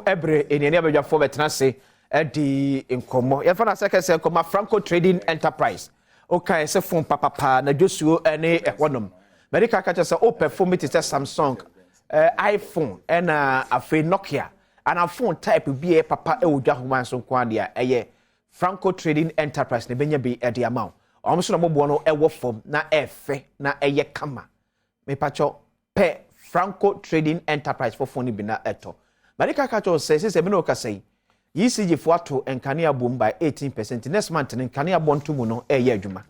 ebre eniani abedwafo betena se edi nkomo ye fa na sekese nkoma Franco Trading Enterprise okay se phone papa na dwosuo ene ehwonom medical ka se o perform it is Samsung iPhone and afi Nokia and a phone type be papa e wodwa homan so kwandea eye Franco Trading Enterprise ne benya bi e de amount almost no mobo no e wo form na efe na eye kama me pacho pe Franco Trading Enterprise for phone bi na eto medical ka se me no ka say ECG for ato enkane abom by 18% next month enkane abonto mu no eye adwuma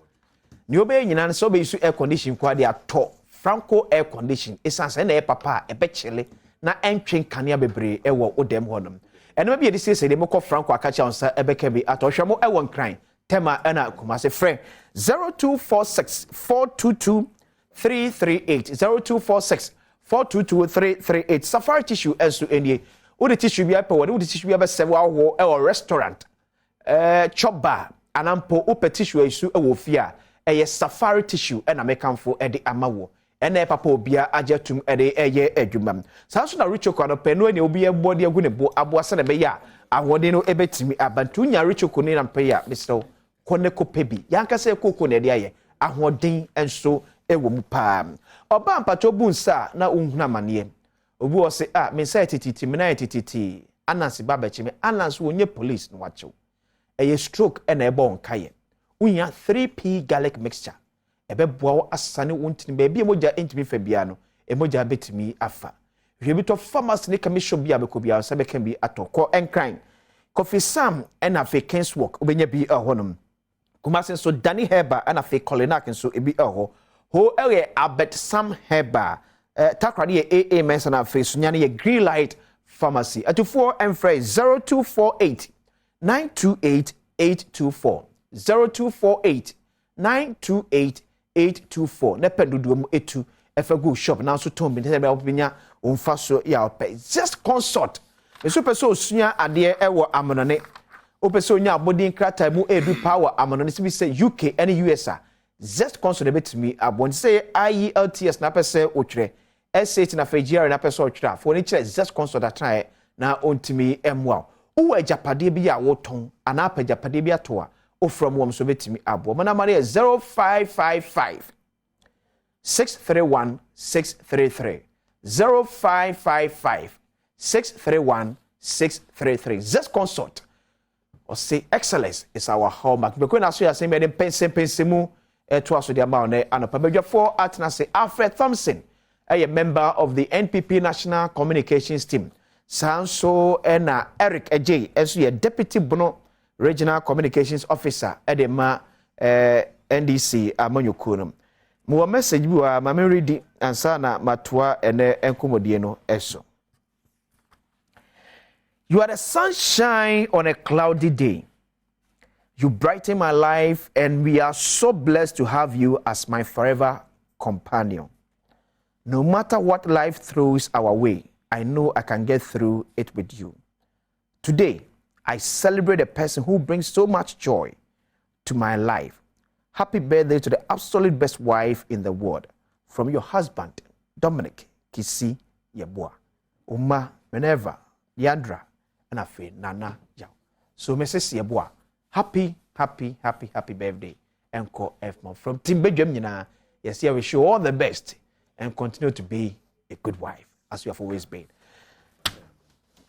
ni obe nyina so be isu air condition kwade ato Franco air condition esanse na e papa e be chile na entwen kanea bebre e wo odem honom eno be yedi se de moko Franco akacha onsa e be kebi atohwemo e won kran tema na kumase frɛ 0246 422 338 0246 422 338 Safari tissue enso enie wo de tissue bia pe wo de tissue bia be se wo e wo restaurant chop bar anampo wo pe tissue isu e wo fia eye Safari tissue e na mekanfo e de amawo ene papa obia ajetum ede eye adwumam sanso na richoko no penu ene obi ebodi agu ne bo aboase na be ya ahode no ebetimi abantu nya richoko ni na mpe ya misro kone kopebi yanka se koko ne de aye ahoden enso ewo mu pa oba mpato bunsa na unhuna mane obi wo se me say tititi me na tititi anansi babechime anansi wonye police no wacho eye stroke ene ebo nkaye unya 3p garlic mixture ebe boa asane wontini be bia moja entimi fa bia no emoja betimi afa hwebito pharmacy ne commission bia be ko bia se be kan bi atoko enkran coffee sam and afi kens work obenya bi ahonom kumase so dani herba and afi colinac so ebi ho ere abet sam herba takrade ye aa mensa na afi so nyane ye green light pharmacy atufo emfrey 0248 928 824 0248 928 824 ne pendudu mu etu efago shop na so tombi ne be obenya onfa so ya ope just consult eso peso osunya ade ewo amonone opeso nya abodin krata mu edu power amonone sibi say UK and US just consult betimi abon say IELTS na pese otwere S8 na FGR na pese otwere for ni kire just consult atran na ontimi emwa uwa japade bi ya woton ana pa japade bi atoa o from wom so betimi abo mana mare 0555 631 633 0555 631 633 just consult or say excellence is our hallmark because na so ya say me Mpensenpensemu to aso dia ma na anopa bedwafo atna say Alfred Thompson a member of the NPP National Communications Team sanso na Eric Ejay enso ye deputy bono Regional Communications Officer edema NDC amanyokunum mo message bi wa ma me ready ansa na matoa ene enkomodie no eso. You are the sunshine on a cloudy day. You brighten my life and we are so blessed to have you as my forever companion. No matter what life throws our way, I know I can get through it with you. Today, I celebrate a person who brings so much joy to my life. Happy birthday to the absolute best wife in the world. From your husband, Dominic Kisi Yeboah. Uma Minerva, Yandra, and Afe Nana Yao. So Mrs. Yeboah, happy birthday. Enko F-Mom. From Team Badwam, yes, I wish you all the best and continue to be a good wife, as you have always been.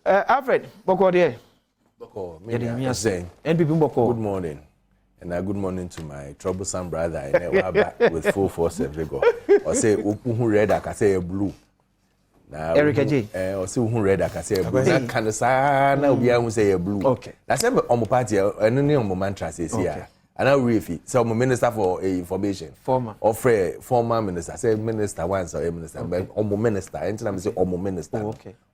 Alfred, Boko there. Good morning. And a good morning to my troublesome brother. I we're back with full force every go. Or say who red I can say blue. Now Eric J. Or say who red I can say blue. That kind of sign now we are say blue. Okay. That's every on my party and only on my mantra says here. And I refi so I'm a minister for information. Former minister. Say minister once or a minister, but on minister. Anytime I say on minister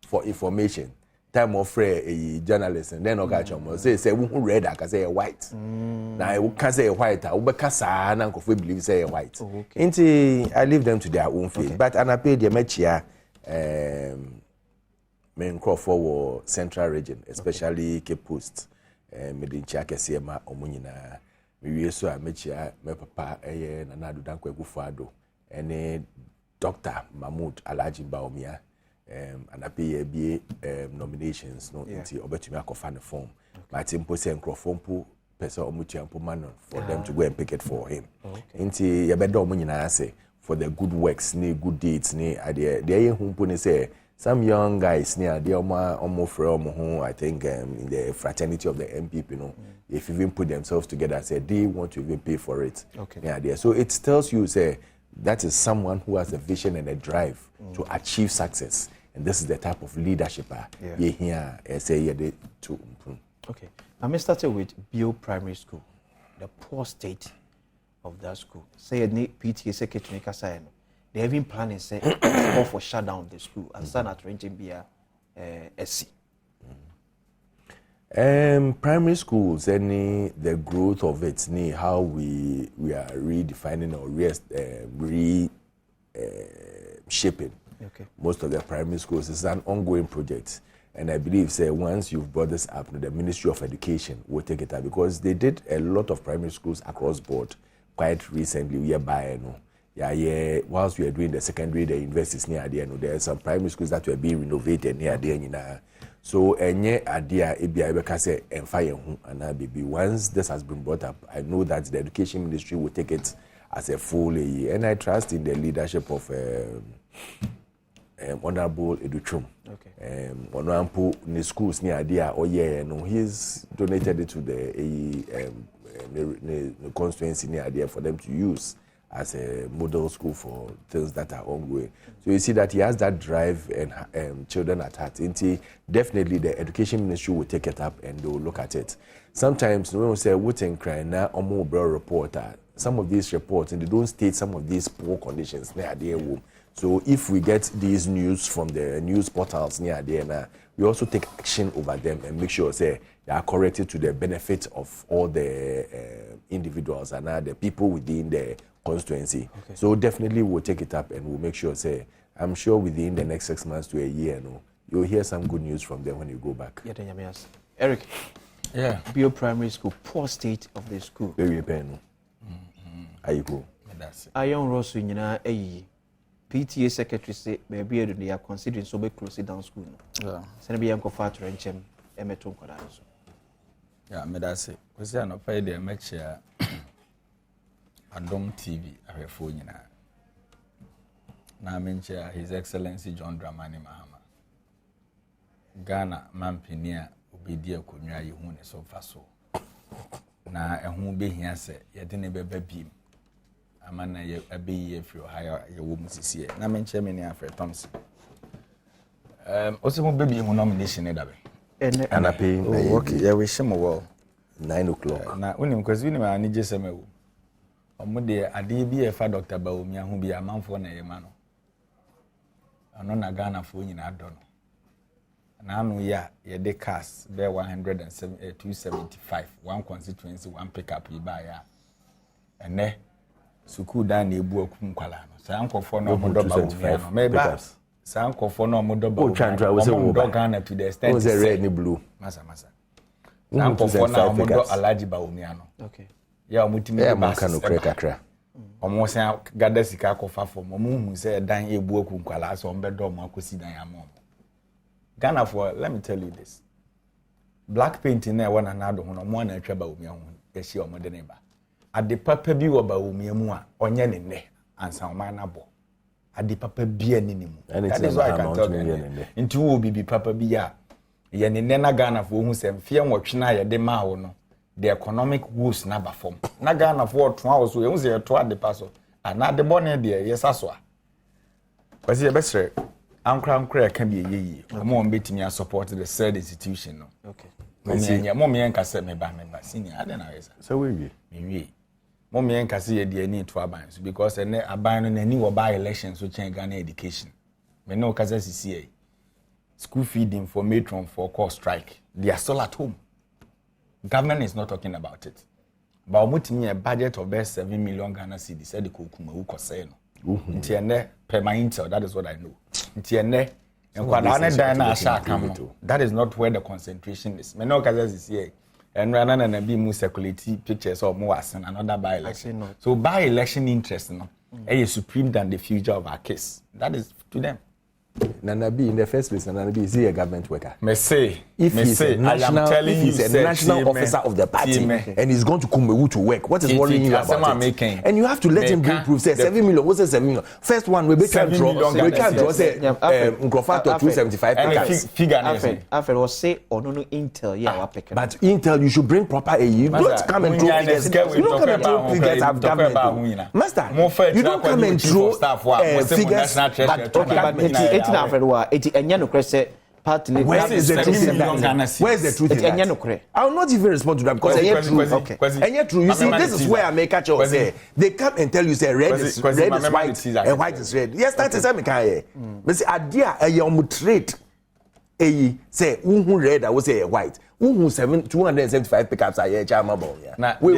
for information. Time of a journalist and then Ogachom say who red I can say a white. Now I can say a white, I will casa and we believe say a white. I leave them to their own fate. But I paid the Mechia main crop for central region, especially Cape Coast, Medincha Kesiema, Omunina, Miriso, Mechia, my papa, and Nadu Dankwe Gufado, and Dr. Mahmoud Alaji Baumia. and I pay be nominations no into obetumi akofan form. But impo say nkrofo person omutuampo man for them to go and pick it for him. Into yebeda omo nyina say for the good works ni good deeds ni ade dey humpo ni say some young guys near the almost from I think in the fraternity of the MPP, you know, if even put themselves together, say they want to even pay for it. Okay. Yeah, there. So it tells you, say, that is someone who has a vision and a drive to achieve success, and this is the type of leadership you here say you to. Okay. Now, me started with Bio Primary School, the poor state of that school. Say, PTA secretary Kasayano. They even planning say call for shut down the school and start at renting be a SC. Primary schools, the growth of it, how we are redefining or shaping. Okay. Most of the primary schools is an ongoing project, and I believe say once you've brought this up, the Ministry of Education will take it up because they did a lot of primary schools across board quite recently. We are buying. Yeah. Whilst we are doing the secondary, the universities near the end, there are some primary schools that were being renovated near the end. So, idea, and fire, and baby. Once this has been brought up, I know that the education ministry will take it as a full year, and I trust in the leadership of Honorable Edutrum. Okay. Honorable in the schools near idea, he's donated it to the constituency near idea for them to use as a model school for things that are ongoing. So you see that he has that drive and children at heart. Definitely the education ministry will take it up and they will look at it. Sometimes when we say what in crying now report, some of these reports and they don't state some of these poor conditions near their home. So if we get these news from the news portals near there now, we also take action over them and make sure say they are corrected to the benefit of all the individuals and the people within the constituency. Okay. So definitely we'll take it up and we'll make sure, say, I'm sure within the next 6 months to a year, you'll hear some good news from them when you go back. Eric. Yeah. Bio Primary School, poor state of the school. Very pain. How you go? I young Rosu Nina PTA secretary say maybe they are considering so be closing down school. Yeah. Send be uncle fat to Renchem Emeton Kodaso. Yeah, medase. Because I no pay the match Adom TV ahwefo nyina na mencha His Excellency John Dramani Mahama Ghana mampenia obedi akonwa yehu ne so faso na ehu behia se yede ne beba biem amana ye abeyi afri ohaya ye wo musisi na mencha me ne afre Thompson ose mo bebi hu nomination ne dabe and I pay okay yeah we shemo well 9 o'clock na unim kwezi unim ani jesemewo omude ade bi e fa Dr. Baomi ahu bi amanfo na yema no ano na Ghana fo nyina do no na anu ya ye de cars be 275 one constituency one pickup iba ya ene suku dan na ebu akum kwala no sa ankofo na omodo Baomi no meba sa ankofo na omodo Baomi omodo Ghana to the extent was red ni blue masa sa ankofo na omodo Alhaji Baomi no okay ya omutimi maka no kakra omo se gada sika akofa fom omo hu se dan ebu akum kwala so ombedo omo akosi dan amom Ghana for let me tell you this black painting na wana na do ho no mo na atwa Baomi ho ehia omo de ne ba ade papa bi wo Baomi mu a onye ne ne ansa o ma na bo ade papa bi ani ni mu that is why I can tell you nti wo bibi papa bi ya ye ne ne na Ghana for hu se mfie nwotwe na ye de ma wo no the economic woes na ba form na Ghana for to house we hu se ye to ade paso ana de bone de yesaso a kwasi ye besre ankra ka bi yeyi omo mbetimi support the said institution no okay mom yen kase me ba senior ade na yesa so we mom yen kase ye de ani to aban so because ene aban no nani wo ba election so chen Ghana education me no kase CCA school feeding for matron for course strike they are still at home. Government is not talking about it. But omutimi a budget of best 7 million Ghana cedis said the kokuma who kose no. Nti ene per my intel, that is what I know. Nti ene enkwada dan na asha kam. That is not where the concentration is. Me no kaza CCA. And rana na bi mu circulate pictures of mo asen another by election. So by election interest no, is supreme than the future of our case. That is to them. Nana B in the first place, Nana B is he a government worker? If he's a national officer of the party and he's going to Kumewu to work, what is worrying you about it? And you have to let him bring proof. Say 7 million. What's 7 million? First one we can't draw. We can't draw. Say Nkrofat 275. And figure. After was say or no Intel. Yeah, but Intel you should bring proper AE. You don't come and throw figures. You don't come and throw figures of government. Master, you don't come and throw figures. It's not very well. It's partly. Where's the truth in that? I will not even respond to that because and yet true. You see, this is where I make catch up. Say they come and tell you say red is white and white is red. Yes, that is me can. But say adia a trade. Say who red I will say white. Who 275 pickups are here chama bon ya. We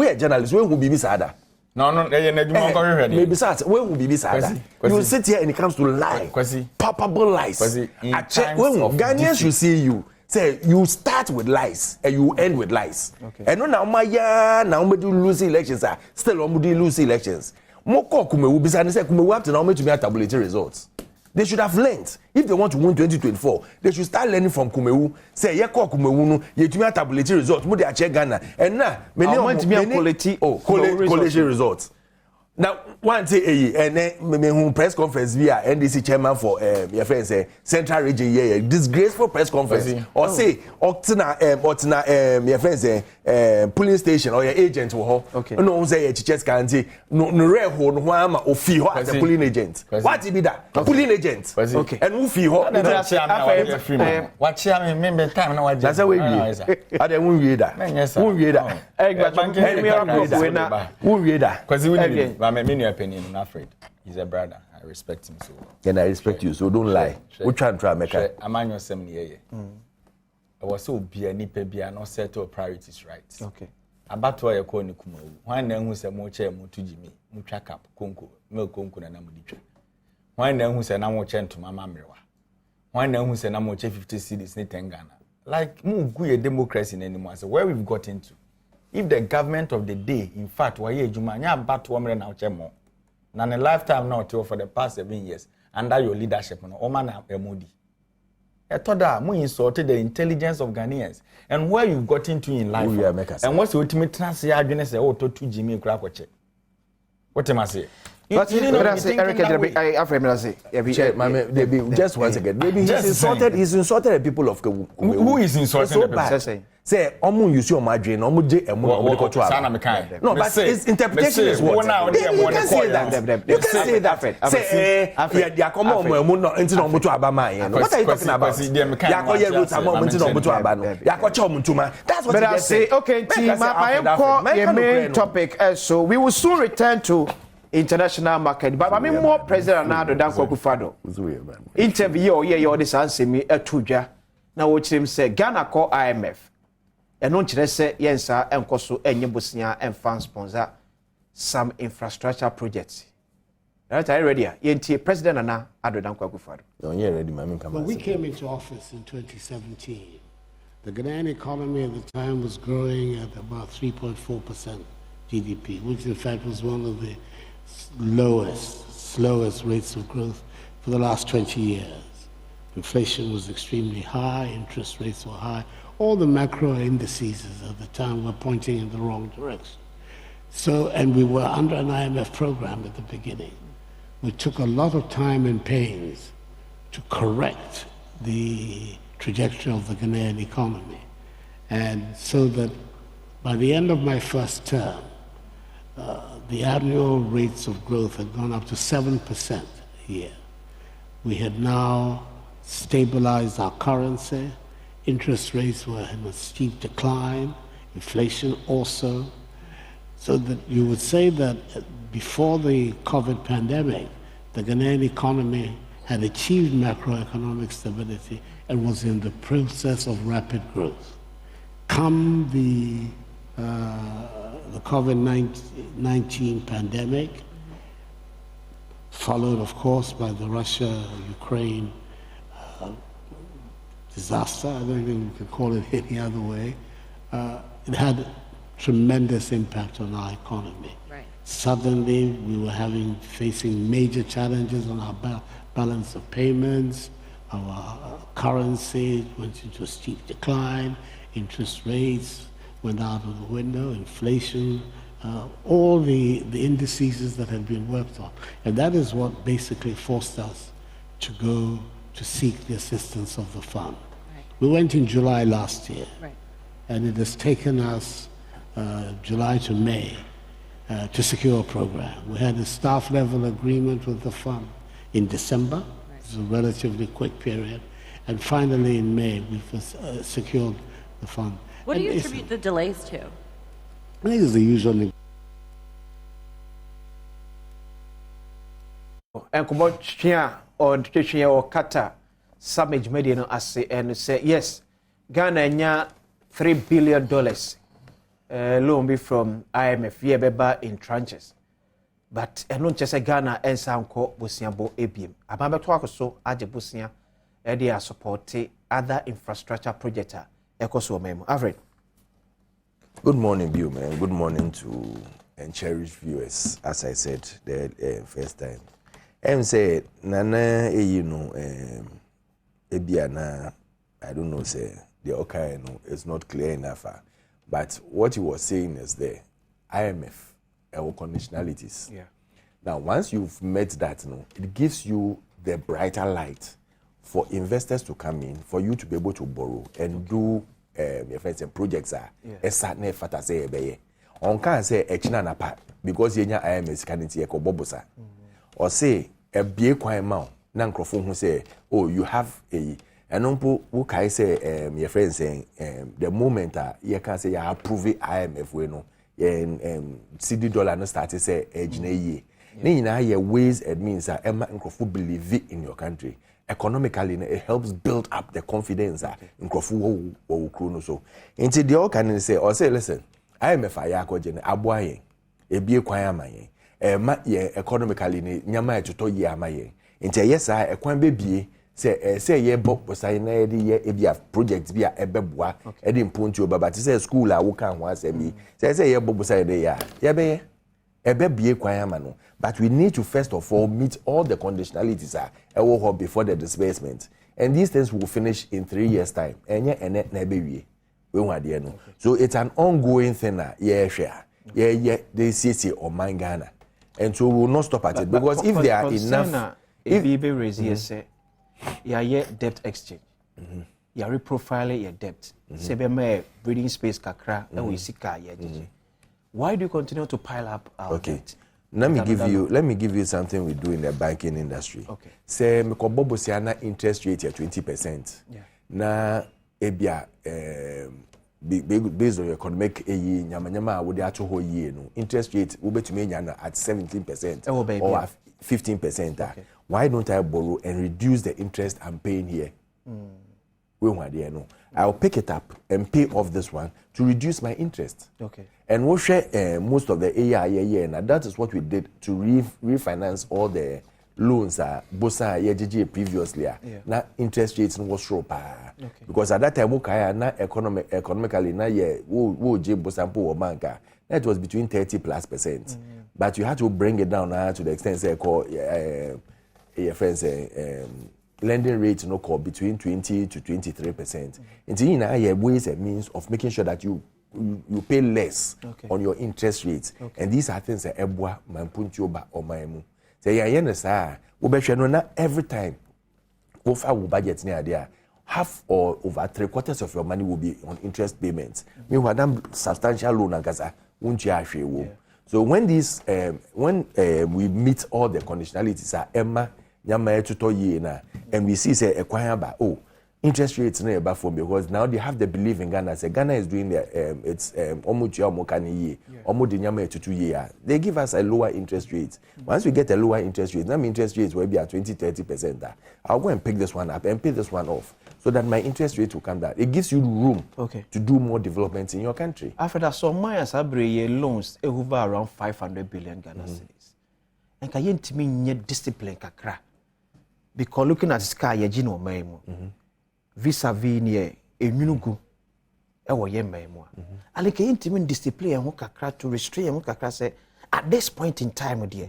are journalists. We will be sada. No, maybe sad. Where will be sad? You sit here and it comes to lie. Palpable lies. Ghanaians should see you. Say you start with lies and you end with lies. And now we do lose elections. Still we do lose elections. Moko Kumewu be say Kumewu have to now to make tabulate results. They should have learned. If they want to win 2024, they should start learning from Kumewu. Say, ye call Kumewu no, ye to me tabulate results. Mo dey check Ghana. And now, many college results. Now, one say, and then press conference via NDC chairman for your friend say Central Region here, disgraceful press conference. Or say, Otina, your friend say police station or your agent will no say church can say no rare ho no ama ofi ho as a police agent. What be that? Police agent. Okay. And who fi ho? What me remember time na waje. That's how we I dey won wie da. Won wie da. Won wie da. Because we my opinion, I'm not afraid. He's a brother. I respect him so. And I respect you, so don't lie. We try and make it. I'm on your 7 year. I was so be a nipe be and not settle priorities right. Okay. About why you call Nikumo. One then who say more chair, more to Jimmy, more track up, Conco, milk Conco and Namudicha. One then who said, I'm more chair to Mamma Mira. One then who said, I'm more chair 50 cities in Ghana. Like, move good democracy anymore. So, where we've got into. If the government of the day, in fact, why you manya Badwam now chemo, na a lifetime now for the past 7 years under your leadership, no, Oman Emodi. I thought that we insulted the intelligence of Ghanaians and where you've got into in life. And what's the ultimate transfer? I say, oh, to Jimmy Cracoche. What am I say? But Eric, just once again, maybe he's insulted the people of Kumewu. Who is insulting the people? Say, Omu you see on my drain, Omu J, Omu no, but his interpretation is what? You can say that. You can say that. Say, yeah, come on, Omu no, into Omu to Abama. What are you talking about? Yako ye roots, Omu into Omu to Abano. Yako Chomu to man. That's what I say. Okay, team, I am called your main topic. So we will soon return to international market. But I mean more President Nado than Akufo-Addo. Interview you this answer me etuja. Now what him say Ghana call IMF. And no chire say yensa enkoso enyebusia and fan sponsor some infrastructure projects. Right, are you ready? Yenti President Nana Addo than Akufo-Addo. No, you ready, ma'am. When we came into office in 2017, the Ghanaian economy at the time was growing at about 3.4% GDP, which in fact was one of the slowest rates of growth for the last 20 years. Inflation was extremely high, interest rates were high. All the macro indices at the time were pointing in the wrong direction. So, and we were under an IMF program at the beginning. We took a lot of time and pains to correct the trajectory of the Ghanaian economy. And so that by the end of my first term, the annual rates of growth had gone up to 7% a year. We had now stabilized our currency. Interest rates were in a steep decline. Inflation also. So that you would say that before the COVID pandemic, the Ghanaian economy had achieved macroeconomic stability and was in the process of rapid growth. Come the COVID-19 pandemic, followed, of course, by the Russia-Ukraine disaster. I don't think we can call it any other way. It had tremendous impact on our economy. Right. Suddenly, we were facing major challenges on our balance of payments. Our currency went into a steep decline. Interest rates went out of the window. Inflation, all the indices that had been worked on. And that is what basically forced us to go to seek the assistance of the fund. Right. We went in July last year. Right. And it has taken us July to May to secure a program. We had a staff level agreement with the fund in December. Right. It was a relatively quick period. And finally in May, we've secured the fund. What do you attribute the delays to? I think it's the usual. And come on, or Qatar, Summit Median and say, yes, Ghana $3 billion loan be from IMF, yeah, in tranches. But I don't just say Ghana and Sanko Busiambo ABM. Abamba Twako so Aja Busia, they are supporting other infrastructure projects. Ekoso Memo. Alfred. Good morning, Bill, man. Good morning to and cherished viewers. As I said the first time, say Nana, you know, Ebiana, I don't know, say the okay, no, it's not clear enough. But what he was saying is the IMF, our conditionalities. Yeah. Now, once you've met that, no, it gives you the brighter light for investors to come in, for you to be able to borrow and do your friends and projects are a certain fata say be on can say echina na pa because yenya IMS can tie ko bobosa or say a bie kwan ma na nkrofo hu say oh you have a enompo who kai say your friends saying the moment you can say you approve IMF we no CD dollar no start say ejina yi na nyina ye ways it means emma nkrofo believe in your country. Economically, it helps build up the confidence in Krofu or Kruno. So, into the all can say, or say, listen, I am a fire cogen, Abuaye, a beer choir maye, economically, Nyama to toy yamaye. Into yes, I a quan baby, say, ye book was I near a project via a bebwa, Edim Punto, but say school I will come once a me. Say, ye book was I there, yabe. But we need to first of all meet all the conditionalities before the disbursement. And these things will finish in 3 years' time. So it's an ongoing thing. They see or mind Ghana. And so we will not stop at it. Because if there are enough... If you raise here, you debt exchange. You are reprofiling your debt. Say, breathing space kakra, and we see car. Why do you continue to pile up our debt? Let me give you something we do in the banking industry. Okay. Say me ko bobo say na interest rate at 20%. Yeah. Na ebia based on your economic nyama we dey ato ho yie no. Interest rate we betumi nya na at 17% or 15%. Okay. Why don't I borrow and reduce the interest I'm paying here? I'll pick it up and pay off this one to reduce my interest. Okay. And we'll share most of the AIA, and that is what we did to refinance all the loans Bosa YGG previously. Now interest rates was sure because at that time na economically na wo je Bosa or banker that was between 30+%. But you had to bring it down to the extent say call your friends lending rate call between 20 to 23%. And you know ways and means of making sure that you pay less on your interest rates. And these are things that ebwa manpuntioba or maimu. Say not every time over budget near there, half or over 3/4 of your money will be on interest payments. Meanwhile, that substantial loan agaza won't you. So when these we meet all the conditionalities Emma Nyama to na and we see say interest rates na eba for because now they have the belief in Ghana. Say Ghana is doing it's they give us a lower interest rate. Once we get a lower interest rate, now interest rates will be at 20-30%. I'll go and pick this one up and pay this one off so that my interest rate will come down. It gives you room to do more development in your country. After that, so my loans over around 500 billion Ghana cedis. And can you me discipline kakra? Because looking at sky yejino memo vis-a-vis near a minugu ewo ye memo ali ke intimin discipline ho kakra to restrain ho kakra say at this point in time dear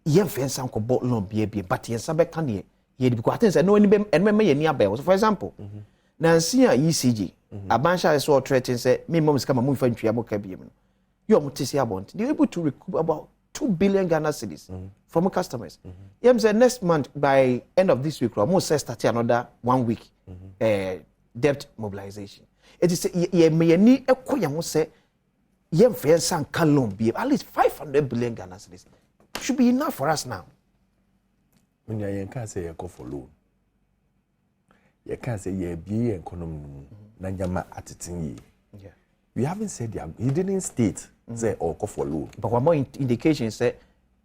yen fence am ko bot loan bia but yen sabe kan ye because I think say no any be enme ye ni abel. So for example Nancy ECG abansha is so threatening say minimum is come move fantria mo ka bia you am tisi abont they able to recoup about 2 billion Ghana cedis from customers. Yem say next month by end of this week we almost start another 1 week debt mobilization. It is ye me ni ekoya mo say yem fe san kan loan be at least 500 billion Ghana cedis should be enough for us now. When you can say you go for loan, you can't say you be economy na nyama atitin ye. We haven't said that. He didn't state say or go for loan. But one more indication say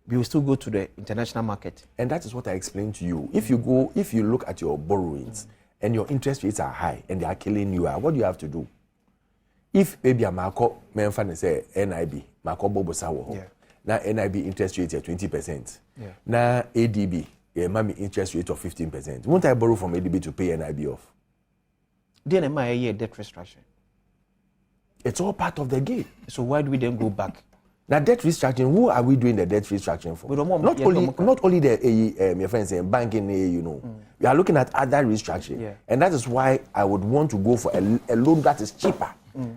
we will still go to the international market. And that is what I explained to you. If you look at your borrowings and your interest rates are high and they are killing you, what do you have to do? If maybe a Marco Menfan say NIB, Marco Bobo Sawo, now NIB interest rate is 20%. Now ADB, mommy interest rate of 15%. Won't I borrow from ADB to pay NIB off? Then am I a year debt restructuring? It's all part of the game. So why do we then go back? Now debt restructuring, who are we doing the debt restructuring for? Not only the my friends saying banking, we are looking at other restructuring. And that is why I would want to go for a loan that is cheaper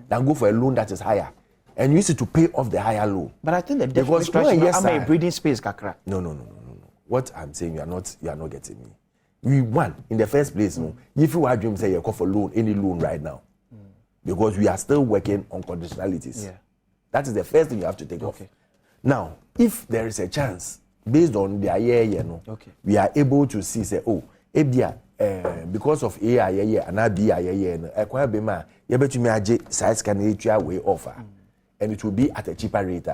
than go for a loan that is higher. And use it to pay off the higher loan. But I think the debt restructuring am a breathing space, Kakra. No. What I'm saying, you are not getting me. We won in the first place. No, if you have dream say you call for loan, any loan right now. Because we are still working on conditionalities. That is the first thing you have to take off. Now, if there is a chance, based on the year, we are able to see, say, oh, ebia, because of AI, and I be acquire bema, you bet you me a size can way offer, and it will be at a cheaper rate.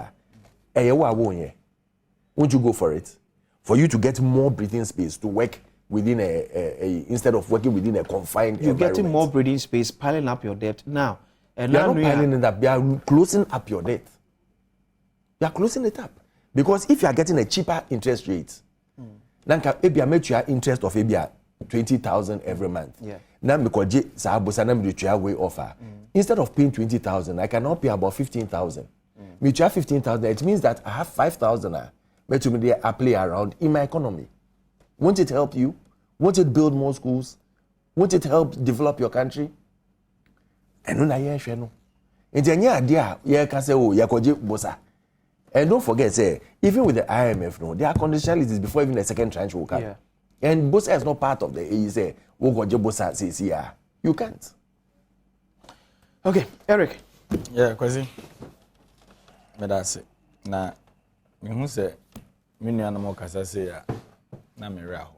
Won't you go for it? For you to get more breathing space to work within instead of working within a confined you're getting more breathing space, piling up your debt now. And you're not piling it up, you are closing up your debt. You are closing it up. Because if you are getting a cheaper interest rate, then maybe I make your interest of maybe 20,000 every month. Now because way offer. Instead of paying 20,000, I can now pay about 15,000. Me 15,000, it means that I have 5,000 I play around in my economy. Won't it help you? Won't it build more schools? Won't it help develop your country? And don't forget, say, even with the IMF, no, there are conditionalities before even the second tranche will come. And Bosa is not part of the say, Bosa says, you can't. Okay, Eric. Yeah, Kwasi. But that's it. Now, who say, many animal kasa say, na me raho.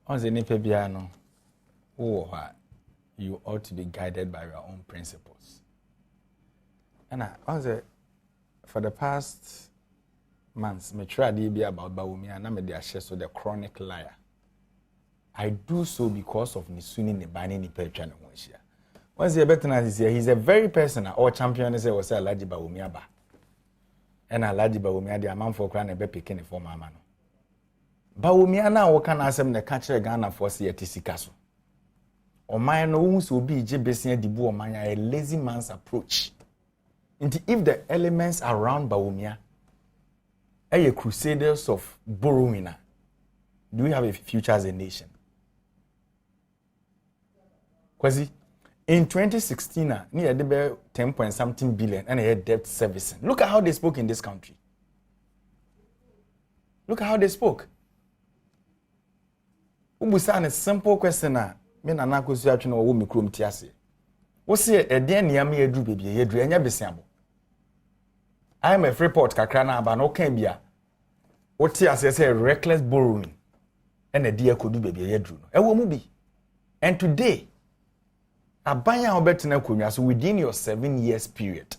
On the nipe biano, you ought to be guided by your own principles. And I say, for the past months, me try to be about Bawumi and I'm the so the chronic liar. I do so because of Nisuni Nebani ni Petroleum. Once you better than this year, he's a very person or champion say was a Alaji Bawumi aba. And Alaji Bawumi the amount for crying a be picking for my man. Bawumi na wo kan asem ne ka kire Ghana for say tisikaso. Oman no won so bi je besia dibu oman a lazy man's approach. If the elements around Bawumia are crusaders of borrowing, do we have a future as a nation? Kwasi, in 2016, near the 10 point something billion and a debt servicing. Look at how they spoke in this country. Look at how they spoke. Ubusan a simple question. Men and Uncle Suachino or Wumi Krum Tiasi. What's here a dear Niami Edu baby, Yedri and Yabisiamo? I am a Freeport Kakrana, but no Cambia. What Tiasi say reckless borrowing and a dear could do baby Yedru. A woman be. And today, a buyer or better Kunya, so within your 7 years period.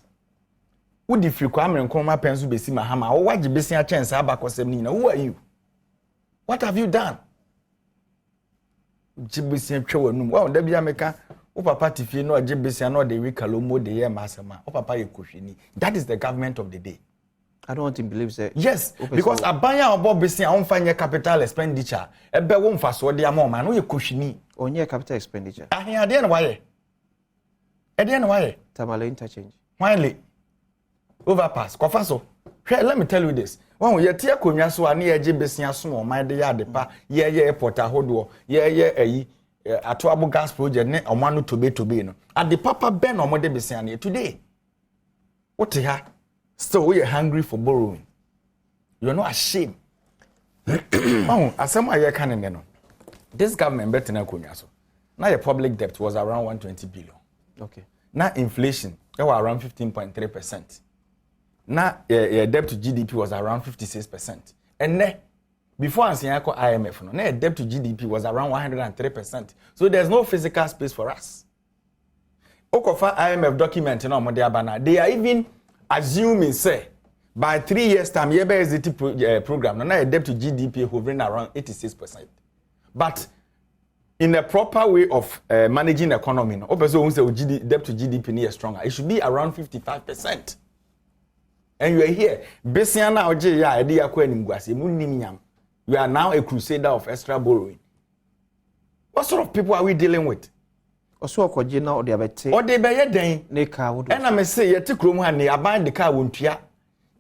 Would if you come and call my pens to be seen Mahama, or what you be seeing a chance about Semina? Who are you? What have you done? Jibisi twa num wa da bia meka o papa tifie no jibisi no de wikalomo de ye masema o papa ye kohwini. That is the government of the day. I don't want to believe that. Yes, because abanya obo bisi a onfanye capital expenditure ebe wo mfaso de amoma no ye kohwini onye capital expenditure ahia de na waye e de na waye Tamale interchange why overpass kofa so let me tell you this when you tie konwa so ani eje besia so o man de ya de pa ye airport ahodo ye ayi atoabo gas project ne omanu tobe no at the papa ben omode besia na today what here still we are hungry for borrowing you are not ashamed asem aye kan ne no this government bet na konwa so now your public debt was around 120 billion okay now inflation they were around 15.3%. Now debt to GDP was around 56%. And then before I call IMF, no, debt to GDP was around 103%. So there's no physical space for us. Okofa IMF document they are even assuming say by 3 years time program now debt to GDP hovering around 86%. But in a proper way of managing the economy, no, debt to GDP is stronger. It should be around 55%. And you are here. You are now a crusader of extra borrowing. What sort of people are we dealing with? Also, or they or they buy a day. And I may say, you take room and I buy the car won't ya.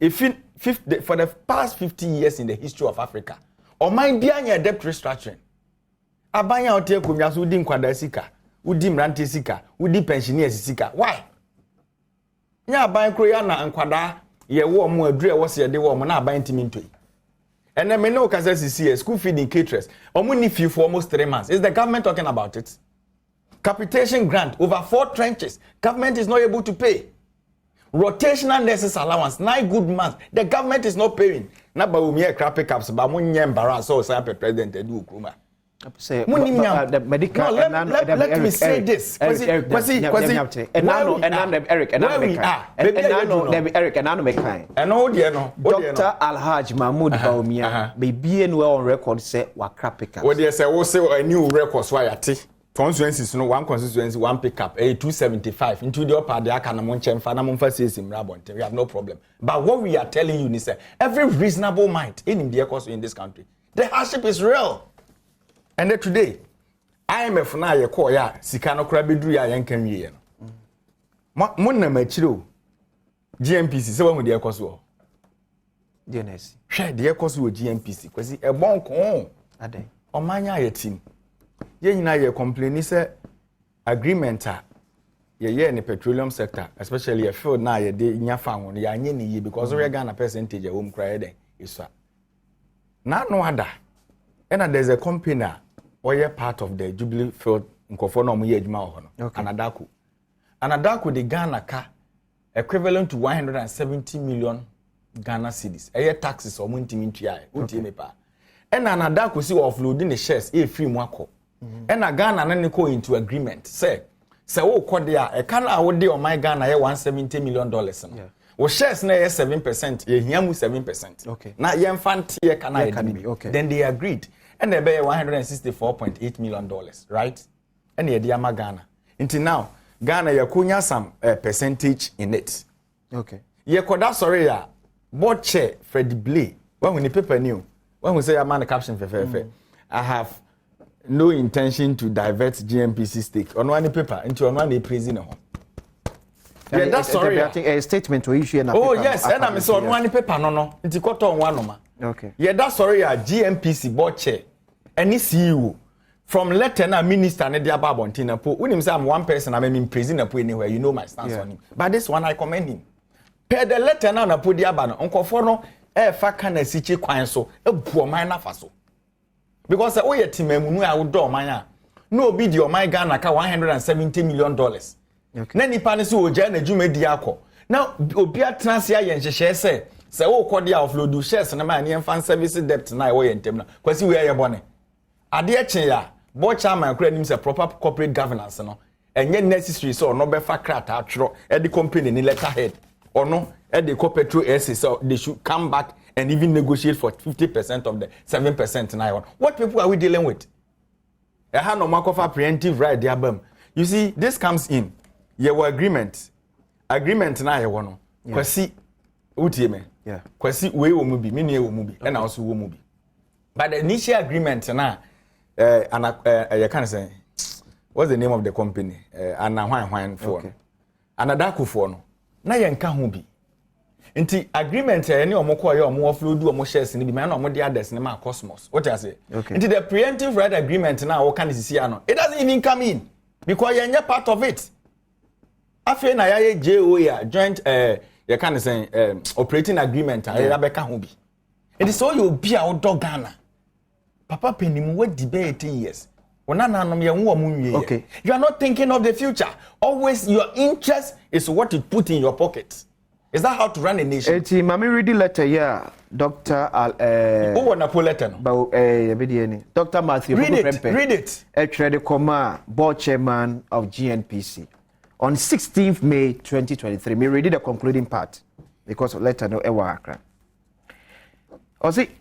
If for the past 50 years in the history of Africa, or mind behind your debt restructuring. Abanya hotel kumya so udi nkwada sika, udi mrante sika, udi pensioner sika. Why? Nya aban kro ya na nkwada ye wo mu adure wo se de wo mu na aban timi ntoi. And then me no kasa sisi school feeding caterers. Omu ni fee for almost 3 months. Is the government talking about it? Capitation grant over 4 trenches. Government is not able to pay. Rotational nurses allowance 9 good months. The government is not paying. Na ba umi e crappy caps ba mu nyem bara so say president edu okruma. Say the medical let me say this Eric and all the no Dr. Alhaj Mahmoud Baumia baby and well on record say wa crap pick up what they say we say a new record so yati constituencies no one constituency one pick up 275 into the upper the aka na mo nchen fa na mo fa say simrabonte we have no problem but what we are telling you is every reasonable mind in the course in this country the hardship is real. And then today, IMF na ye call ya sika no kra beduru ya yenkan wiye no. Mo na machiro GMPC se wa hu de ekoso. DNS. Hwe de ekoso wo GMPC kwasi e bon ko. Aden. Omanya ye team. Ye nyina ye complain say agreement a ye ne petroleum sector especially a field na ye de nya fa ho ya anye ne ye because we Ghana percentage e wo m kra ye den isua. Na no ada. And there's a company or you're part of the Jubilee Field in Kofono Muyejma. Anadaku the Ghana car equivalent to 170 million Ghana cedis. A taxes or muntimintia, ultimepa. And Anadaku see offloading the shares a free mwako. And a Ghana and go into agreement. Say, oh, Kodia, a can I would do on my Ghana $170 million. Well, shares na 7%, ye hiamu 7%. Okay. Na ye mfantie kana be okay. Then they agreed. And they pay $164.8 million, right? And ye diama Ghana. Until now, Ghana ye kunya some percentage in it. Okay. Ye koda sorry ya board chair Fred Blay. When we paper new, when we say a man caption for I have no intention to divert GMPC stake on one paper into one prison. Yeah, that's sorry. I think a statement to issue na oh yes, and I'm so one paper no. Nti koto on one ma. Okay. Yeah, that's sorry ya GMPC board chair. Any CEO from letter na minister na dia babontina po. When him say I'm one person I'm in prison po anywhere, you know my stance on him. But this one I commend him. Per the letter na po dia ba no. Onkofo no e fa kana sichi kwan so e bu oman na fa so. Because oh ye timamunu a wo do oman a no obi di oman Ghana ka $170 million. Okay. Na nipa ne so oja na dwuma di akọ. Na obi atranse aye nhyehyɛ se wo kɔde a offload shares na ma ne fan service debt na wo yentem na. Kwasi we aye bone. Ade eche ya, bo chairman kura nim se proper corporate governance no. Enye necessary so no be fa krata atwro e the company ni letterhead. Ono e the Petroleum SA so they should come back and even negotiate for 50% of the 7% na. What people are we dealing with? E ha no makofa preemptive right there bam. You see this comes in your agreement na ye wono kwasi utie me kwasi we wo mu bi me ne wo mu bi e na also wo mu bi but the initial agreement na you can say what's the name of the company ana hwan for another ko for no na ye nka ho bi Inti agreement any omoko ya omo offload omo shares ni bi man omo dey others ni ma Cosmos. What I say? Okay. Into the preemptive right agreement now o can see ano. It doesn't even come in because you are part of it. Afi na ya JOA joint you can say operating agreement ya beka ho bi. It is so you be a dog Ghana. Papa Penny we debate years. Okay. You are not thinking of the future. Always your interest is what you put in your pocket. Is that how to run a nation? Eti mami read the letter here, Dr. Who wanna pull letter no? Dr. Matthew. Read it. Etrede Koma, board chairman of GNPC, on 16th May 2023. Me read the concluding part because letter no ewa akra.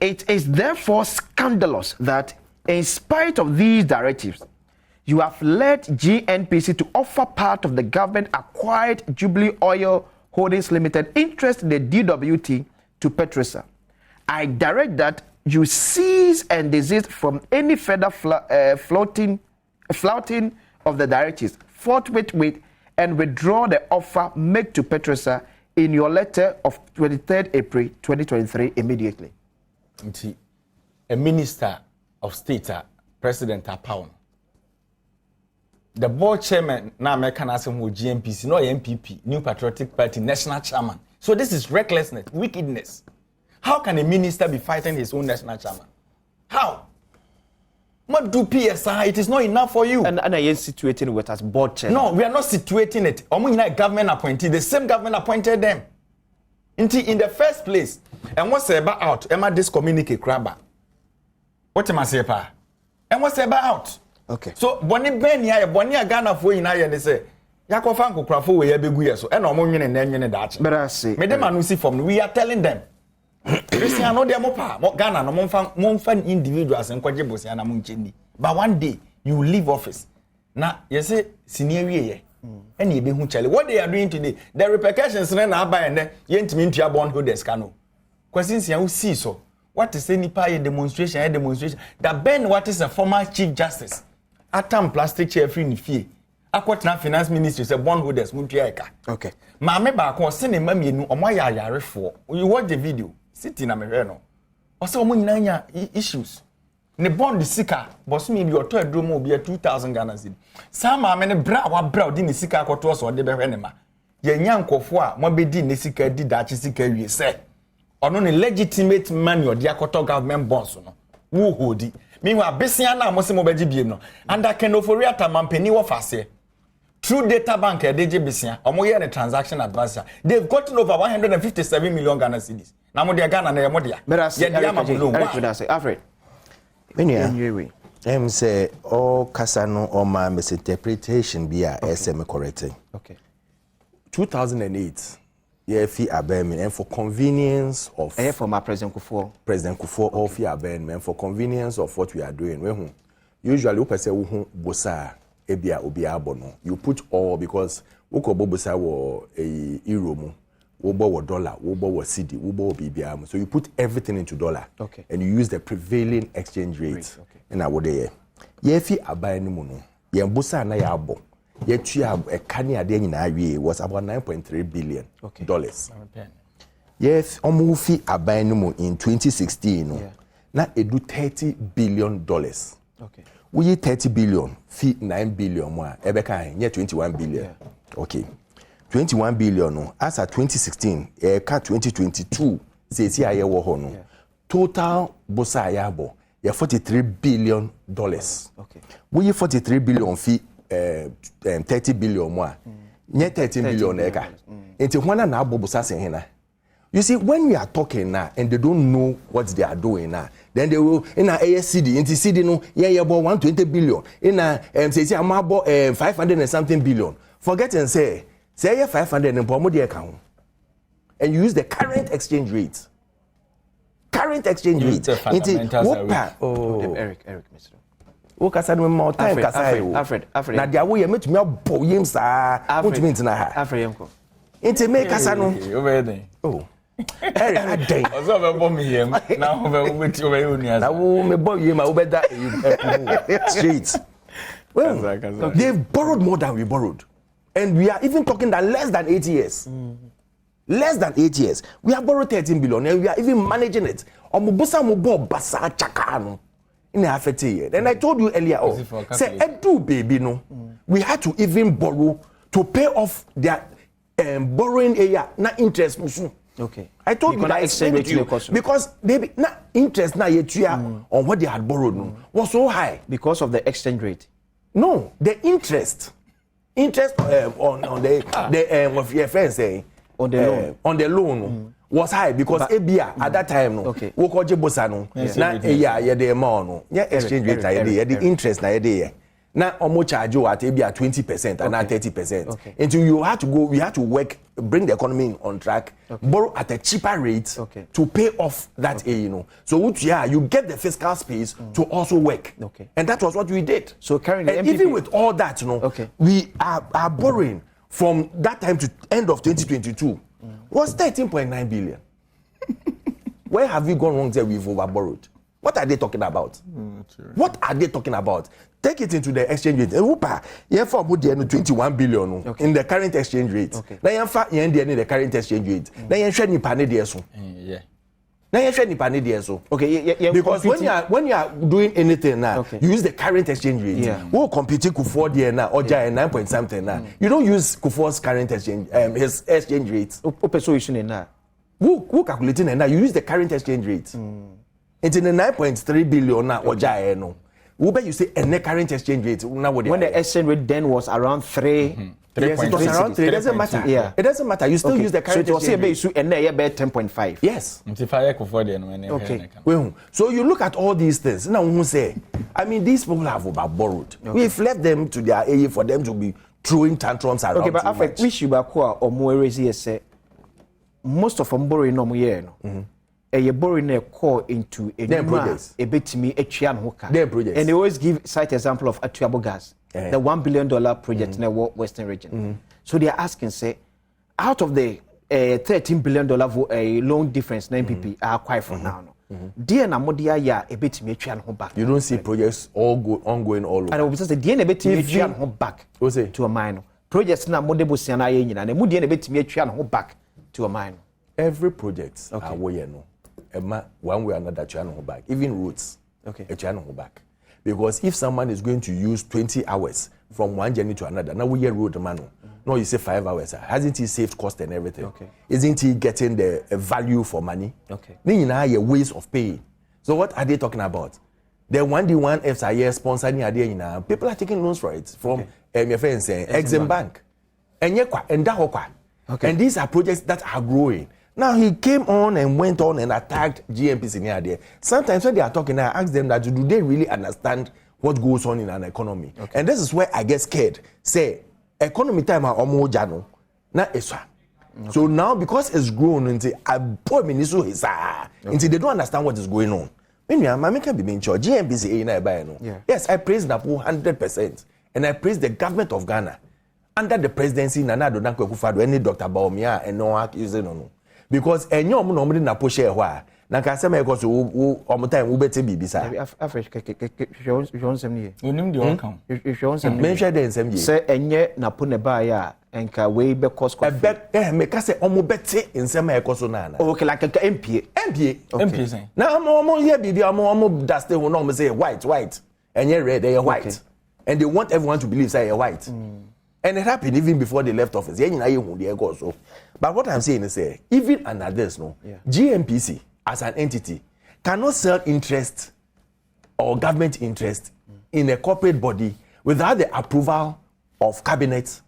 It is therefore scandalous that, in spite of these directives, you have led GNPC to offer part of the government-acquired Jubilee Oil Holdings Limited interest in the DWT to Petrosa. I direct that you cease and desist from any further flouting of the directives forthwith and withdraw the offer made to Petrosa in your letter of 23rd April 2023 immediately. A minister of state, President Apao. The board chairman now American Assembly GNPC, no MPP, New Patriotic Party, national chairman. So this is recklessness, wickedness. How can a minister be fighting his own national chairman? How? What do PSI? It is not enough for you. And I am situating with as board chairman. No, we are not situating it. Government appointee, the same government appointed them. In the first place, and what's about out? Emma discommunicate crabba. What am I saying, pa? And what's about? Okay. So, Bonnie Benya, Bonnie Ghana for in I and say, Yakofanko Crafo, we have been so, and no and then that. But I say, Madam see from we are telling them. Christian, no, they're more Ghana, no Monfan individuals and Quajibos and Amunchini. But one day, you leave office. Now, you say, senior. And you be who tell what they are doing today. The repercussions now by and then, you ain't mean to your bondholders, cano. Questions you see so. What is any pie demonstration? That Ben, what is a former Chief Justice? Atom plastic chair free in fee. Aquatina Finance Ministry said bondholders, Muntiaka. Okay. Mamma back was sending mammy no on my yard for. You watch the video, sitting in Americano. Or so many issues. Ne bond the sicker, boss me your third room will be a 2,000 Ghana cedi. Some are many brow din the sicker quarters or the berenema. Ye young cofwa, mobe din the sicker did that sicker you say. Or no legitimate man your diakoto government bonds no. Who hoodie. Meanwhile, Bessiana Mosimo Bejibiano. And I can offer a mampeni of us here. Through data bank, DJ Bessia, or more a transaction advisor. They've gotten over 157 million Ghana cedis. Now, Modia Ghana and Modia. But I say, Alfred. When say all Casano or my misinterpretation be a SM correcting. Okay. 2008, yeah, fee abandonment and for convenience of for my President Kufuor all fee abandonment for convenience of what we are doing. When usually we say bosa ebia obia bono. You put all because uko bosa wo a euro. Wobo dollar, wobo cedi, wobo BBM. So you put everything into dollar. Okay. And you use the prevailing exchange rate. Okay. And I would there. Yefi abai ni mono. Ye bosa na ya abo. Ye tuya a kani ade nyina awie was about 9.3 billion dollars. Yes, omufi abai ni mo in 2016 no. Yeah. Na edu 30 billion dollars. Okay. We 30 billion, fee 9 billion more. Ebeka nye 21 billion. Yeah. Okay. 21 billion no as at 2016 cut 2022 says here wo ho no total bosa yabo ya 43 billion dollars. Okay. We 43 billion fee 30 billion more. Nye 13 billion eka. Enti hwana na abo bosa sen hena. You see, when we are talking now and they don't know what they are doing now, then they will in a ASCD, in the CD no, yeah, about 120 billion. In a say I'm about 500 and something billion. Forget and say 500 and pomodi account. And you use the current exchange rate. Current exchange rate. Eric, Mr. O kasa no more time Alfred. Na dia wo ye metumi abo yim sa. What mean na ha? Alfred yemko. Inte make kasa no. Over there. Oh. Eric adai. Ozo be bomb him. Now over unias. Na wo me boy yim a wo beda straight. Well, they've borrowed more than we borrowed. And we are even talking that less than 8 years. Less than 8 years. We have borrowed 13 billion and we are even managing it. Omubusa mubo basa chakano. In a year. And I told you earlier, say Edu baby no. We had to even borrow to pay off their borrowing area, not interest musu. Okay. I told you that explain to you because baby, not interest na yetuya on what they had borrowed was so high because of the exchange rate. No, the interest on the what your friend say on the loan was high because ABA at that time no wo ko jebosa no na ya the amount no ya exchange rate the interest na there na omo charge you at ABA 20% and now 30%. Until we had to work, bring the economy on track, borrow at a cheaper rate to pay off that So you get the fiscal space to also work. And that was what we did. So currently even with all that, we are borrowing from that time to end of 2022 was 13.9 billion. Where have we gone wrong there? We've overborrowed. What are they talking about? What are they talking about? Take it into the exchange rate. You have 21 billion in the current exchange rate. Now you have in the current exchange rate. Now you have ni pane so. Now you have ni pane so. Okay, because when you are doing anything now, you use the current exchange rate. Who competing Kufuor there now or 9 point something now. You don't use Kufuor's current exchange his exchange rate. Who calculating now? You use the current exchange rate. Into the 9.3 billion now or no. Uber you say a current exchange rate now when the exchange rate then was around 3. Yes, it was around 3. It doesn't matter. Yeah. It doesn't matter. You still use the current exchange rate. So it was 10.5. Yes. Okay. So you look at all these things. Now who say, I mean, these people have borrowed. We've left them to their age for them to be throwing tantrums around. Okay, but after which you or more say most of them borrowing no more a borrowing a call into a project, a bit to me, a chian hooker. And they always give cite example of Atuabo Gas, the $1 billion project in the Western region. So they are asking, say, out of the $13 billion loan difference, NPP are quite for now. Dear Namodia, ya a bit to me, chian back. You don't see projects ongoing all over. And I was just a DNA bit to me, chian back to a minor. Projects now, Modebo Siana, and a Mudian a bit to me, chian back to a minor. Every project are way one way or another channel back, even routes a channel back, because if someone is going to use 20 hours from one journey to another, now we hear road man no you say 5 hours, hasn't he saved cost and everything? Isn't he getting the value for money? Then you know your ways of paying. So what are they talking about? The 1D1 FIS sponsoring people are taking loans for it from your friends saying Exim Bank and and these are projects that are growing. Now he came on and went on and attacked GMPs near there. Sometimes when they are talking, I ask them that do they really understand what goes on in an economy? And this is where I get scared. Say, economy time are almost jano. Now it's so now because it's grown into a poor minister until they don't understand what is going on. Maybe I can be being charged. GMPs yes, I praise Napo 100%, and I praise the government of Ghana under the presidency Nana Adom Akufo-Addo any Dr. Baumia and no accusing no. Because enyo mo no mo na po share ho a na ka se me ko so o time wo beti bibi sa Africa Johnson ni onim de on Johnson me hwe den nsem ye se enye na po ne ba ya enka we be cost me ka se o mo beti nsem e ko so na na okay like MPA say na mo here bibi o mo daste ho no mo say white enye red they white and they want everyone to believe say white. And it happened even before they left office. But what I'm saying is, even under this, GMPC as an entity cannot sell interest or government interest in a corporate body without the approval of cabinet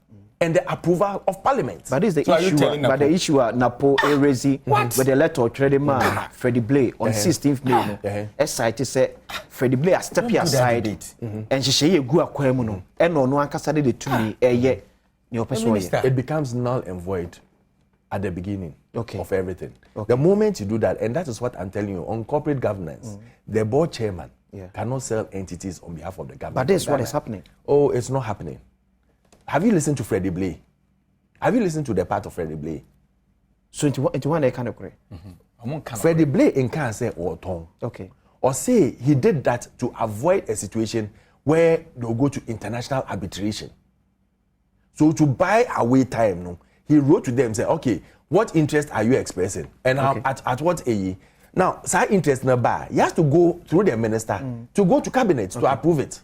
and the approval of parliament. But this is the issue. But the issue Napo Erezi with the letter of trading man Freddie Blay on 16th May. SIT said Freddie Blay has stepped aside and she say go akwemu no. And no ankasa de to me it becomes null and void at the beginning of everything. The moment you do that, and that is what I'm telling you, on corporate governance, the board chairman cannot sell entities on behalf of the government. But this is what is happening. Oh, it's not happening. Have you listened to Freddie Blay? Have you listened to the part of Freddie Blay? So it's one they kind of agree. Freddie Blay in can say or ton. Or say he did that to avoid a situation where they'll go to international arbitration. So to buy away time, he wrote to them, say, okay, what interest are you expressing? And at what age? Now, side interest number, he has to go through the minister to go to cabinet to approve it.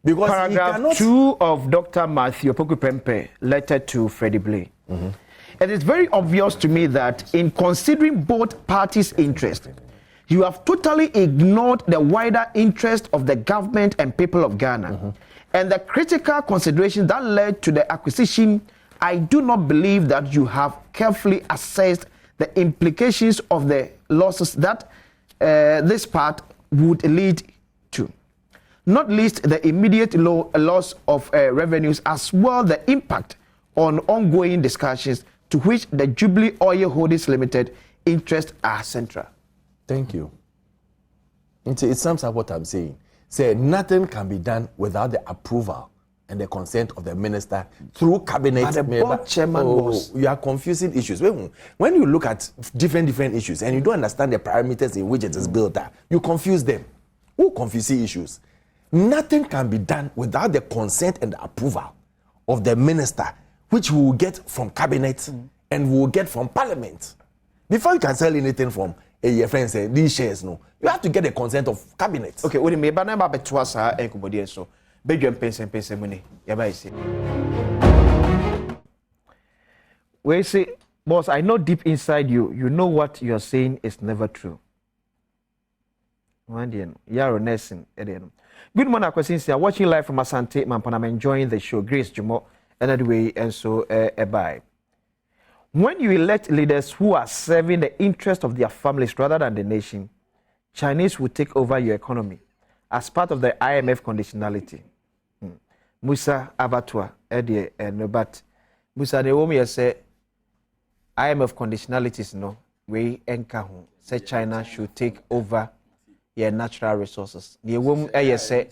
Because Paragraph he cannot... 2 of Dr. Matthew Opoku-Pempeh letter to Freddie Blay. It is very obvious to me that in considering both parties' interest, you have totally ignored the wider interest of the government and people of Ghana. And the critical considerations that led to the acquisition, I do not believe that you have carefully assessed the implications of the losses that this part would lead to. Not least the immediate loss of revenues, as well the impact on ongoing discussions to which the Jubilee Oil Holdings Limited interests are central. Thank you. It sums up what I'm saying. Say nothing can be done without the approval and the consent of the minister through cabinet. And the board chairman was... You are confusing issues. When you look at different issues and you don't understand the parameters in which it is built up, you confuse them. Who confuses issues? Nothing can be done without the consent and the approval of the minister, which we will get from cabinet and we will get from parliament. Before you can sell anything from your friends, these shares, no, you have to get the consent of cabinet. Okay, what do you mean? But I'm about to ask her, so Badwam Mpensenpensemu, we say, boss, I know deep inside you, you know what you're saying is never true. You're nursing. Good morning, questions. You're watching live from Asante, Mampana. I'm enjoying the show. Grace Jumo, anyway, and so bye. When you elect leaders who are serving the interest of their families rather than the nation, Chinese will take over your economy as part of the IMF conditionality. Musa Abatua, Eddie, and but Musa, the woman say IMF conditionalities, no way enkahu say China should take over your natural resources. The woman say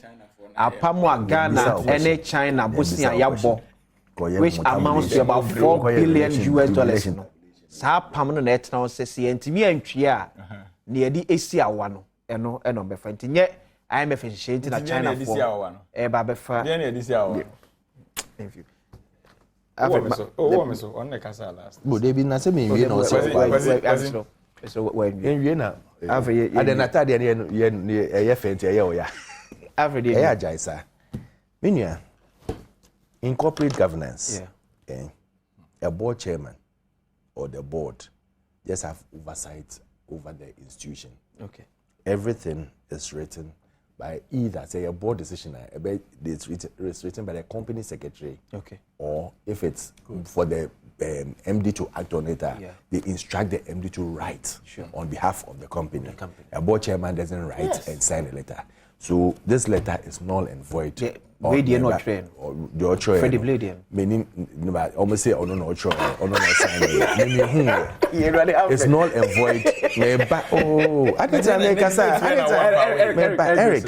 Apamwa Ghana and China Busia Yabo, which amounts to about $4 billion US. Sa pamno net now says CNTV and Chia near the ACR one, and no befantin yet. IMF is shading at China for Babefa. Thank you. On the Casa last. But they be not saying, you know, so when you know, I didn't attack the every day. Yeah, Jaisa. Minya, in corporate governance, a board chairman or the board just have oversight over the institution. Okay. Everything is written by either say a board decision, it's written by the company secretary, okay, or if it's for the MD to act on it, they instruct the MD to write on behalf of the company. A board chairman doesn't write and sign a letter. So this letter is null and void. Not trained. Your choice. Freddie Blay. Meaning, almost say, no choice, no sign. It's null and void. I didn't Eric,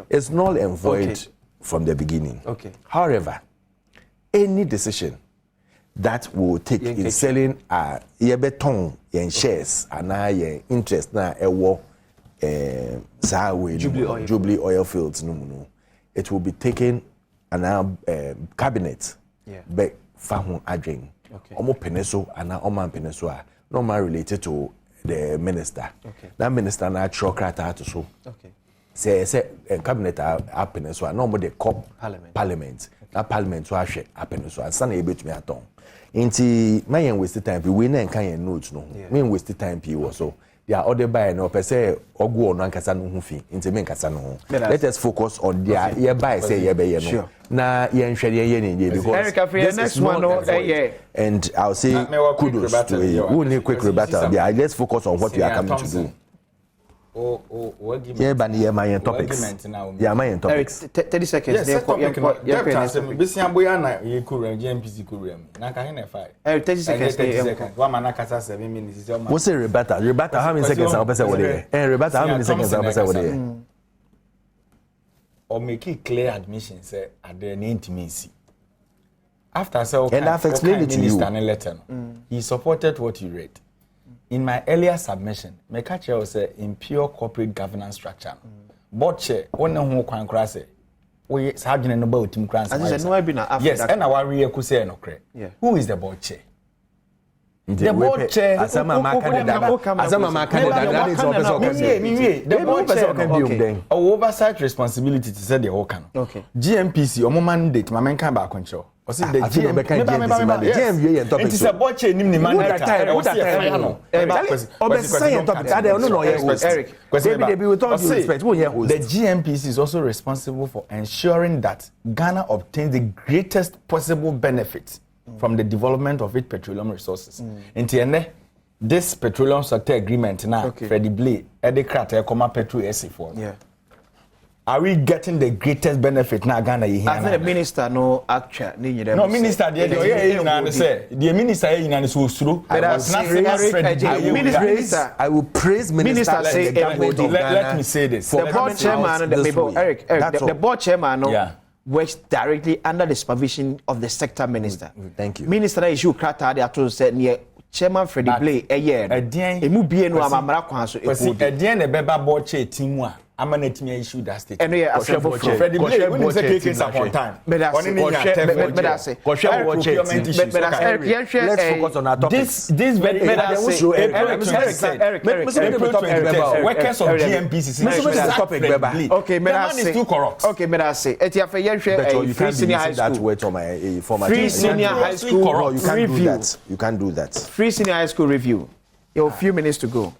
it's null and void from the beginning. Okay. However, any decision that will take in selling yebeton yen shares and interest na ewo Jubilee Oil Fields no, it will be taken and cabinet be fahun adwen omo peneso and oman peneso normal related to the minister. That minister na trokrata to so say cabinet a peneso no more the cop parliament. That parliament so ahwe apeneso and sana ebetumi aton inti mayen waste time we na nkan yen notes no me waste time pi wo so they are other by no per se ogu no ankasa no hufi inti me nkasa no let us focus on their hereby say yebe no na yen hwede yen ye because this next one and I'll say kudos to you who need quick rebuttal let's focus on what we are coming to do. Yeah, but yeah, my topics. Yeah, my topics. 30 seconds. Yes, Eric, 30 seconds. What's a rebuttal? Rebuttal, how many seconds I'll pass away? Rebuttal, how many seconds I'll pass away? Or make it clear admission, say, at the intimacy. After so, and I've explained it to you. He supported what you read. In my earlier submission, my catcher was in pure corporate governance structure. Board chair, one who can cross it. We had about team crans. Yes, and our real Kuse no credit. Who is the board chair? The board chair. Asama candidate. The board chair can be oversight responsibility to say the whole can. Okay. GMPC or mandate, my man can back control. Or see the GMPC. It is a board chair. The GMPC is also responsible for ensuring that Ghana obtains the greatest possible benefits from the development of its petroleum resources. In this petroleum sector agreement now, Freddie Blay, Eddie Crater, Petro SC4. Yeah. Are we getting the greatest benefit now, Ghana? I think the minister no actually. No minister, the minister I will praise minister. Let me say this. The board chairman, the board chairman, works directly under the supervision of the sector minister. Thank you. Minister issue krata they to say near chairman Freddie Blay emu bie no amamra kwan so e the beba board chair team a amanetimi issue that state. And we are Freddie Blay when you say case upon time. Let's focus on our topic. This very workers of GMPC. Okay, the man is too corrupt. Okay, me say free senior high school. Free senior high school review. You can't do that. Free senior high school review. You have a few minutes to go.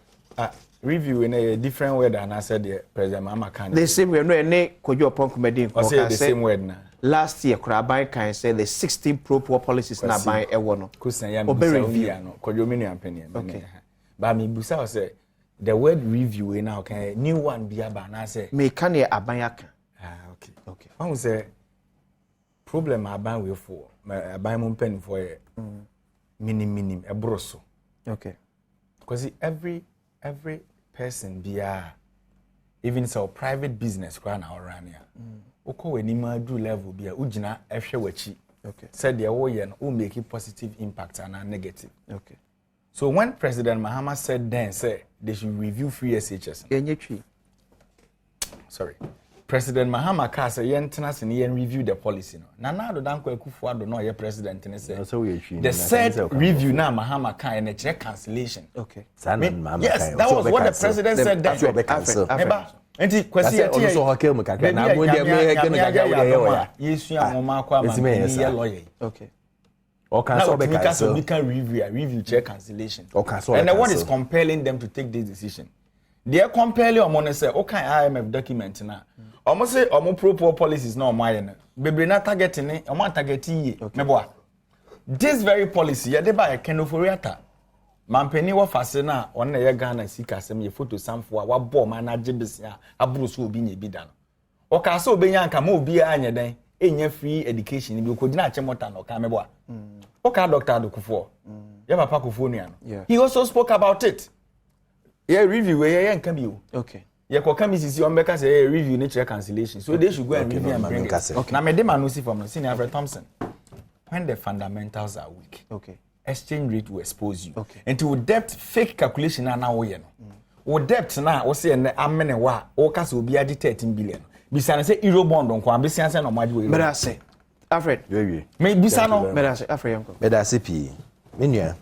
Review in a different way than I said the President Mama can. The same way, no, any Kojo upon comedy. The same way now. Last year, Krabai can say the 16 pro-poor policies now by a one. Okay. But me Busa say the word review now can new one be about now say. Me can ye abayaka. Okay. One say problem aban we for Badwam Mpensenpensemu for minim a broso. Okay. Because every person be even so private business run around here. Oko we ni ma do level be ugina ehwe wachi. Okay. Said the wo ye no make a positive impact and a negative. Okay. So when President Mahama said then say they should review free SHS. Sorry. President Mahama ka say yentena se ne review the policy no. Na na do danko Akufo-Addo no ye president ne say. The said review na Mahama ka and check cancellation. Okay. Yes, that was what the president said then. Remember? Enti kwesi ati so hokel mu kakra na mo dia me gene gaga wo ye wo ya. Yesu amoma kwa ma ye lawyer. Okay. O can so be cancel. We can review check cancellation. And then what is compelling them to take this decision? They are compelling omo say okay IMF document na. Omo say omo pro-poor policies na omo aye na. Bebre na target ni omo target yi. Meboa. This very policy ye dey by Kenoforiata. Mampeni wa fase na on na ye Ghana sika asem ye photo samfo a wa bo ma na gibisia aburo so obi nya bi da no. O ka so obi nya nka ma obi anya den enya free education bi ko dina achemota no ka meboa. O ka Dr. Adokufo. Ye papa Kufo nua no. He also spoke about it. Yeah, review ye nka bi o. Okay. Ye ko ka misisi on beka say review nature cancellation. So they should go and review and bring it. Okay. Na me de man no see from Senior Alfred Thompson. When the fundamentals are weak. Okay. Exchange rate will expose you. Okay. And to debt fake calculation na wo ye no. Wo debt na wo say na amene wa wo ka say obi adi 13 billion. Bisa say euro bond nko ambisia say no maji we. Better say. Alfred. Me bisa no. Better say Alfred yanko. Better say pi. Menua.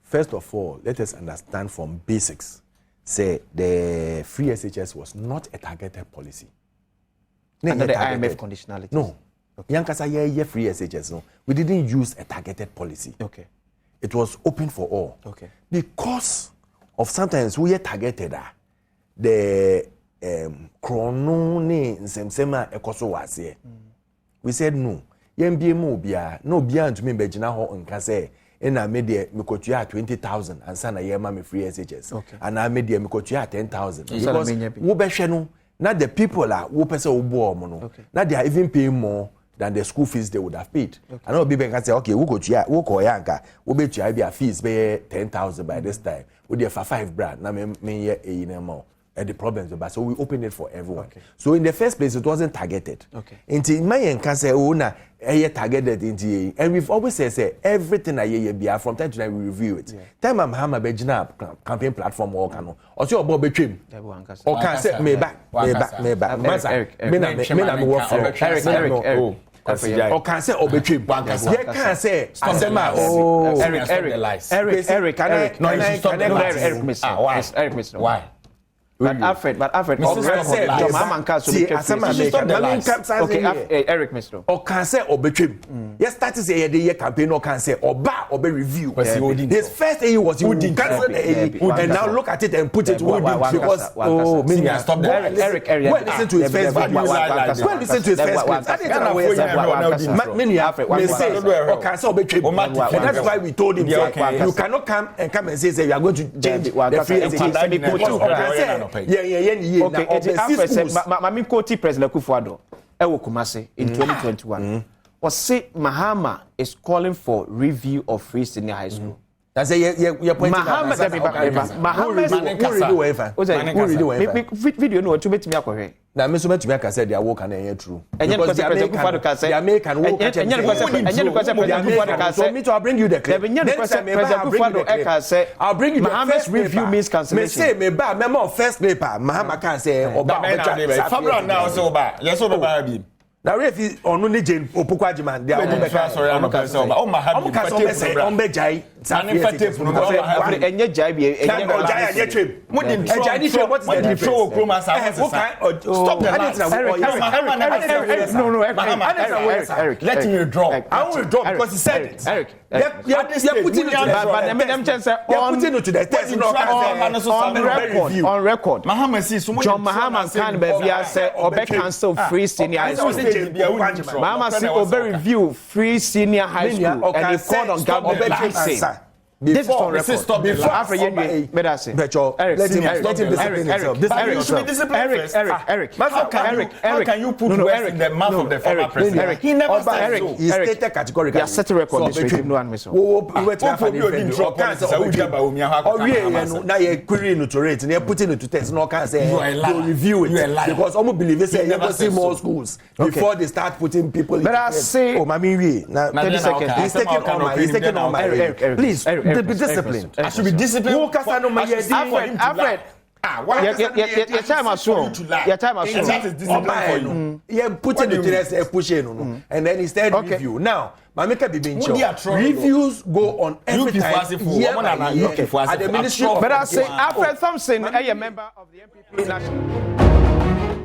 First of all, let us understand from basics. Say the free SHS was not a targeted policy. Under the IMF conditionality. No. Okay. Yankasa ye free SHS no. We didn't use a targeted policy. Okay. It was open for all. Okay. Because of sometimes we are targeted the chrono ne nsema ekoso wase. We said no. Yembie mo bia no bia ntumi be gina ho nka say na me de me kotua 20,000 ansa na ye ma me free SHS. Okay. And na me de me kotua 10,000 because wo be hwe no na the people wo pese wo bo omo no na they are even paying more than the school fees they would have paid. Okay. And no be can say okay wo koya nka wo be tua be fees be 10,000 by this time. We dey for 5 brand na me ye e and the problems but so we opened it for everyone. Okay. So in the first place it wasn't targeted. Okay. Until my can say oh na targeted into and we've always say everything I hear be from time to time we review it. Yeah. Time I'm hammer be campaign platform or can or so about between or can say me back me na me work for Eric or can say obetrim ye can say asema oh Eric no you should stop Eric Mr. Why? But Alfred, Eric Mr. Or can say obetrim. Yes, that is a year campaign or can say obe review. His first AE was you cancel and now look at it and put it because stop there. Eric listen to his first video. Well, listen to his first script. I didn't that's why we told him you cannot come and say you are going to change the free okay, Alfred said, Mami Koti President Kufuado, Ewo Kumasi in 2021, was say Mahama is calling for review of free senior high school. That's a you're pointing Mahama video no to make me akore. Na me so me tumi aka say they work and e true. Because the President Kufuado can say, American work and President Kufuado can say, me to bring you the clip. President Kufuado can say, I'll bring you the Mahama's review means cancellation. Me say me ba me more first paper. Mahama can say oba Fabra now so ba. Yes so ba bi. Na refi onu ni Jane Opukwajiman dia o be ka sorry am ka say o ma ha bi on be jai sanifete no enye jai bi enye jai enye trip modin what the show kroma sa stop the lights Eric let me drop I will drop because he said it Eric you're putting it to the test on record Mahama see so John Mahama can be say obe cancel free senior high school Mahama see obe review free senior high school and he called on government this is on record. Before After you, better say. Eric, let him discipline himself. Eric, you should be disciplined. Eric. How can you put words in the mouth of the former president? Eric, he never said Eric, so. He stated categorically. You set a record. This way, no one miss. Now you query to rate. You putting it to test. No can say to review it because almost believe they say you never see more schools before they start putting people. But I say, oh, Mami, now 30 seconds. He's taking on my. Eric, please. Be disciplined. I should be disciplined. Alfred. Your time is soon. Your time is soon. That is discipline for you. Yeah, putting the dress, pushing, and then instead review. Now, Mamika Bibincho, reviews go on every time. At the Ministry of But I say, Alfred Thompson, a member of the MPP National.